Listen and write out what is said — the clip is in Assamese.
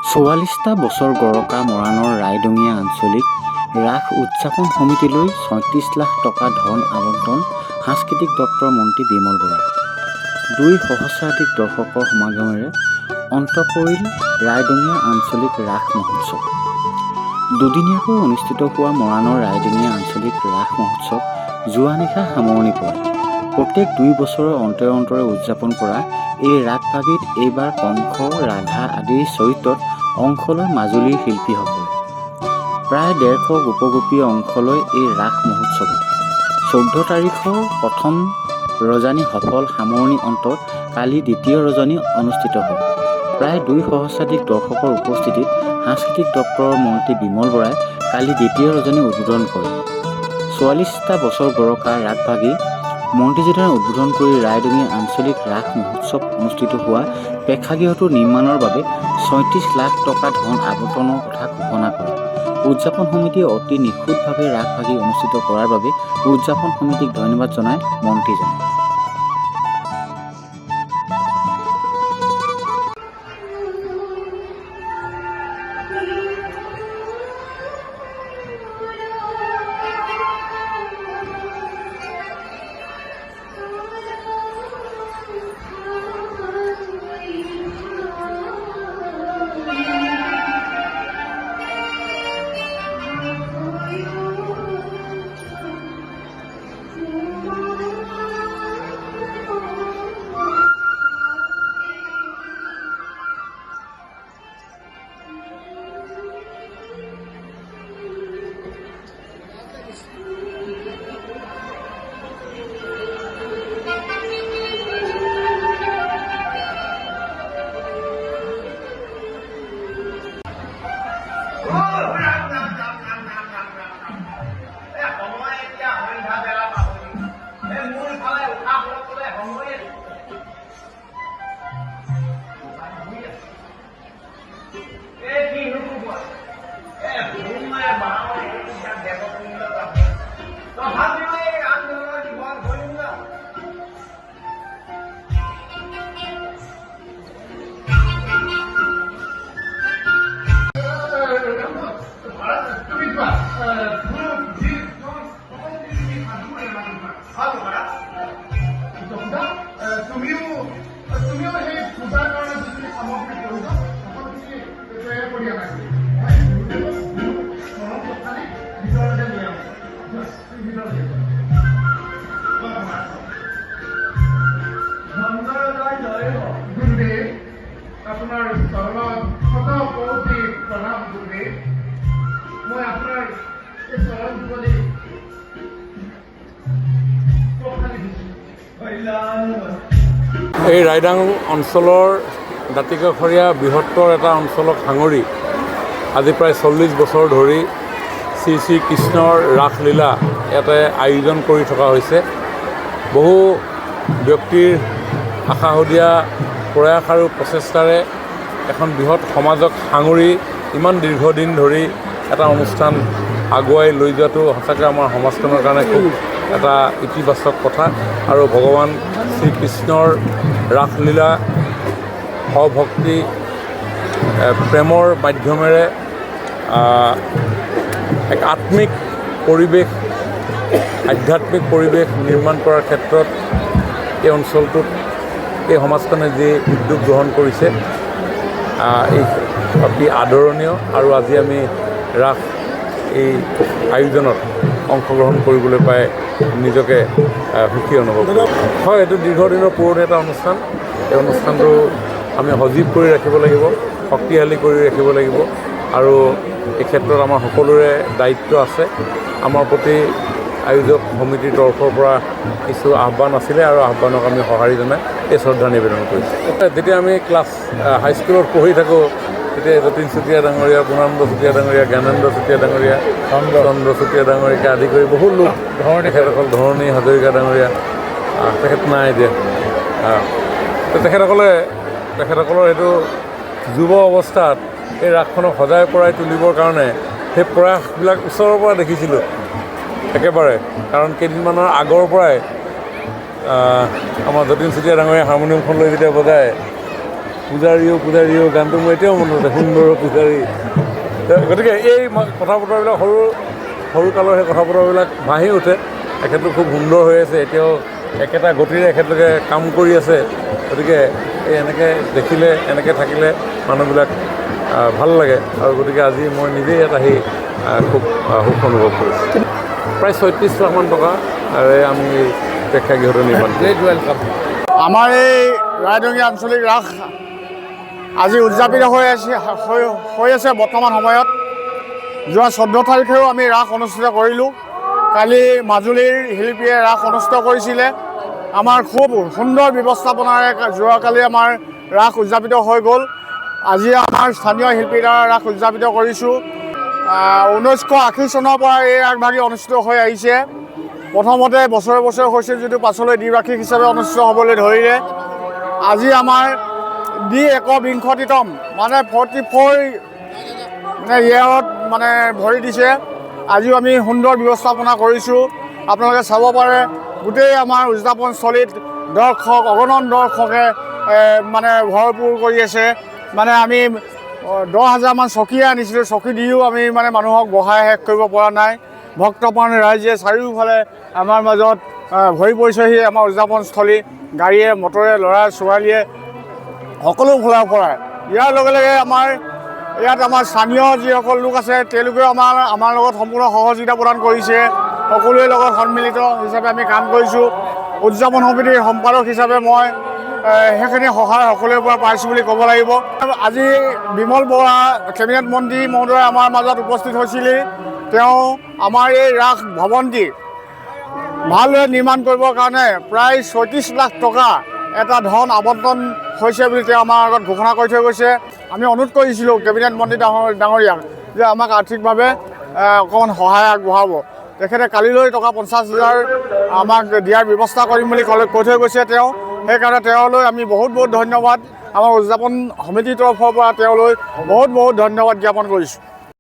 44টা বছৰ গৰকা মৰাণৰ ৰাইডঙীয়া আঞ্চলিক ৰাস উদযাপন সমিতিলৈ ৩৬ লাখ টকা ধন আবণ্টন সাংস্কৃতিক দপ্তৰৰ মন্ত্ৰী বিমল বৰা। 2 সহস্ৰাধিক দৰ্শকৰ সমাগমেৰে অন্ত পৰিল ৰাইডঙীয়া আঞ্চলিক ৰাস মহোৎসৱ। দুদিনীয়াকৈ অনুষ্ঠিত হোৱা মৰাণৰ ৰাইডঙীয়া আঞ্চলিক ৰাস মহোৎসৱ যোৱা নিশা সামৰণি পৰে। প্ৰত্যেক 2 বছৰৰ অন্তৰে অন্তৰে উদযাপন কৰা এই ৰাসভাগীত এইবাৰ কংস, ৰাধা আদিৰ চৰিত্ৰত অংশ লয় মাজুলীৰ শিল্পীসকলে। প্ৰায় 150 গোপগোপীয়ে অংশ লয় এই ৰাস মহোৎসৱত। 14 তাৰিখৰ প্ৰথম ৰজনী সফল সামৰণি অন্তত কালি দ্বিতীয় ৰজনী অনুষ্ঠিত হয়। প্ৰায় 2 সহস্ৰাধিক দৰ্শকৰ উপস্থিতিত সাংস্কৃতিক দপ্তৰৰ মন্ত্ৰী বিমল বৰাই কালি দ্বিতীয় ৰজনী উদ্বোধন কৰে। 44টা বছৰ গৰকা ৰাসভাগী মন্ত্ৰীজনে উদ্বোধন কৰি ৰাইডঙীয়া আঞ্চলিক ৰাস মহোৎসৱ অনুষ্ঠিত হোৱা প্ৰেক্ষাগৃহটোৰ নিৰ্মাণৰ বাবে ৩৬ লাখ টকা ধন আবণ্টনৰ কথা ঘোষণা কৰে। উদযাপন সমিতিয়ে অতি নিখুঁতভাৱে ৰাসভাগী অনুষ্ঠিত কৰাৰ বাবে উদযাপন সমিতিক ধন্যবাদ জনায় মন্ত্ৰীজনে। এই ৰাইডাং অঞ্চলৰ দাঁতিকাষৰীয়া বৃহত্তৰ এটা অঞ্চলক সাঙুৰি আজি প্ৰায় 40 বছৰ ধৰি শ্ৰী শ্ৰী কৃষ্ণৰ ৰাসলীলা ইয়াতে আয়োজন কৰি থকা হৈছে। বহু ব্যক্তিৰ আশাসুদীয়া প্ৰয়াস আৰু প্ৰচেষ্টাৰে এখন বৃহৎ সমাজক সাঙুৰি ইমান দীৰ্ঘদিন ধৰি এটা অনুষ্ঠান আগুৱাই লৈ যোৱাটো সঁচাকৈ আমাৰ সমাজখনৰ কাৰণে খুব এটা ইতিবাচক কথা। আৰু ভগৱান শ্ৰীকৃষ্ণৰ ৰাসলীলা সভক্তি প্ৰেমৰ মাধ্যমেৰে এক আত্মিক পৰিৱেশ, আধ্যাত্মিক পৰিৱেশ নিৰ্মাণ কৰাৰ ক্ষেত্ৰত এই অঞ্চলটোত এই সমাজখনে যি উদ্যোগ গ্ৰহণ কৰিছে এই অতি আদৰণীয়। আৰু আজি আমি ৰাস এই আয়োজনত অংশগ্ৰহণ কৰিবলৈ পাই নিজকে সুখী অনুভৱ কৰোঁ। হয়, এইটো দীৰ্ঘদিনৰ পুৰণি এটা অনুষ্ঠান। এই অনুষ্ঠানটো আমি সজীৱ কৰি ৰাখিব লাগিব, শক্তিশালী কৰি ৰাখিব লাগিব। আৰু এই ক্ষেত্ৰত আমাৰ সকলোৰে দায়িত্ব আছে। আমাৰ প্ৰতি আয়োজক সমিতিৰ তৰফৰ পৰা কিছু আহ্বান আছিলে আৰু আহ্বানক আমি সঁহাৰি জনাই এই শ্ৰদ্ধা নিবেদন কৰিছোঁ। যেতিয়া আমি ক্লাছ হাইস্কুলত পঢ়ি থাকোঁ তেতিয়া যতীন চুতীয়া ডাঙৰীয়া, পূৰ্ণানন্দ চুতীয়া ডাঙৰীয়া, জ্ঞানেন্দ্ৰ চুতীয়া ডাঙৰীয়া, চন্দ্ৰ চুতীয়া ডাঙৰীয়াকে আদি কৰি বহু লোক, তেখেতসকল ধৰণী হাজৰিকা ডাঙৰীয়া, তেখেত নাই এতিয়া। তেখেতসকলৰ এইটো যুৱ অৱস্থাত এই ৰাসখনক সজাই পৰাই তুলিবৰ কাৰণে সেই প্ৰয়াসবিলাক ওচৰৰ পৰা দেখিছিলোঁ একেবাৰে। কাৰণ কেইদিনমানৰ আগৰ পৰাই আমাৰ যতীন চুতীয়া ডাঙৰীয়া হাৰমনিয়ামখন লৈ যেতিয়া বজায় পূজাৰীও গানটো মোৰ এতিয়াও মনত আছে, সুন্দৰ পূজাৰী। গতিকে এই কথা বতৰাবিলাক সৰু কালৰ সেই কথা বতৰাবিলাক ভাহি উঠে। এখেতলো খুব সুন্দৰ হৈ আছে, এতিয়াও একেটা গতিৰে এখেতলোকে কাম কৰি আছে। গতিকে এই এনেকৈ দেখিলে, এনেকৈ থাকিলে মানুহবিলাক ভাল লাগে। আৰু গতিকে আজি মই নিজেই ইয়াত আহি খুব সুখ অনুভৱ কৰিছোঁ। প্ৰায় ৩৬ লাখমান টকাৰে আমি প্ৰেক্ষাগৃহটো নিৰ্মাণ কৰিছোঁ। আমাৰ এই ৰাইদঙীয়া আঞ্চলিক ৰাস আজি উদযাপিত হৈ আছে বৰ্তমান সময়ত। যোৱা 14 তাৰিখেও আমি ৰাস অনুষ্ঠিত কৰিলোঁ। কালি মাজুলীৰ শিল্পীয়ে ৰাস অনুষ্ঠিত কৰিছিলে। আমাৰ খুব সুন্দৰ ব্যৱস্থাপনাৰে যোৱাকালি আমাৰ ৰাস উদযাপিত হৈ গ'ল। আজি আমাৰ স্থানীয় শিল্পীৰ দ্বাৰা ৰাস উদযাপিত কৰিছোঁ। 1980 চনৰ পৰা এই ৰাসভাগি অনুষ্ঠিত হৈ আহিছে। প্ৰথমতে বছৰে বছৰে হৈছিল যদিও পাছলৈ দ্বিবাৰ্ষিক হিচাপে অনুষ্ঠিত হ'বলৈ ধৰিলে। আজি আমাৰ D-একবিংশতিতম মানে 44 ইয়েৰত মানে ভৰি দিছে। আজিও আমি সুন্দৰ ব্যৱস্থাপনা কৰিছোঁ। আপোনালোকে চাব পাৰে গোটেই আমাৰ উদযাপনস্থলীত দৰ্শক, অগণন দৰ্শকে মানে ভৰপূৰ কৰি আছে। মানে আমি 10,000মান চকীয়ে আনিছিলোঁ, চকী দিও আমি মানে মানুহক বহাই শেষ কৰিব পৰা নাই। ভক্তপ্ৰাণ ৰাইজে চাৰিওফালে আমাৰ মাজত ভৰি পৰিছেহি। আমাৰ উদযাপনস্থলী গাড়ীয়ে মটৰে ল'ৰা ছোৱালীয়ে সকলো ফালৰ পৰা। ইয়াৰ লগে লগে ইয়াত আমাৰ স্থানীয় যিসকল লোক আছে তেওঁলোকেও আমাৰ লগত সম্পূৰ্ণ সহযোগিতা প্ৰদান কৰিছে। সকলোৰে লগত সন্মিলিত হিচাপে আমি কাম কৰিছোঁ। উদযাপন সমিতিৰ সম্পাদক হিচাপে মই সেইখিনি সহায় সকলোৰে পৰা পাইছোঁ বুলি ক'ব লাগিব। আজি বিমল বৰা কেবিনেট মন্ত্ৰী মহোদয় আমাৰ মাজত উপস্থিত হৈছিলে। তেওঁ আমাৰ এই ৰাস ভৱনটি ভালদৰে নিৰ্মাণ কৰিবৰ কাৰণে প্ৰায় ৩৬ লাখ টকা এটা ধন আবণ্টন হৈছে বুলি তেওঁ আমাৰ আগত ঘোষণা কৰি থৈ গৈছে। আমি অনুৰোধ কৰিছিলোঁ কেবিনেট মন্ত্ৰী ডাঙৰীয়াক যে আমাক আৰ্থিকভাৱে অকণমান সহায় আগবঢ়াব। তেখেতে কালিলৈ টকা 50,000 আমাক দিয়াৰ ব্যৱস্থা কৰিম বুলি কৈ থৈ গৈছে তেওঁ। সেইকাৰণে তেওঁলৈ আমি বহুত ধন্যবাদ, আমাৰ উদযাপন সমিতিৰ তৰফৰ পৰা তেওঁলৈ বহুত ধন্যবাদ জ্ঞাপন কৰিছোঁ।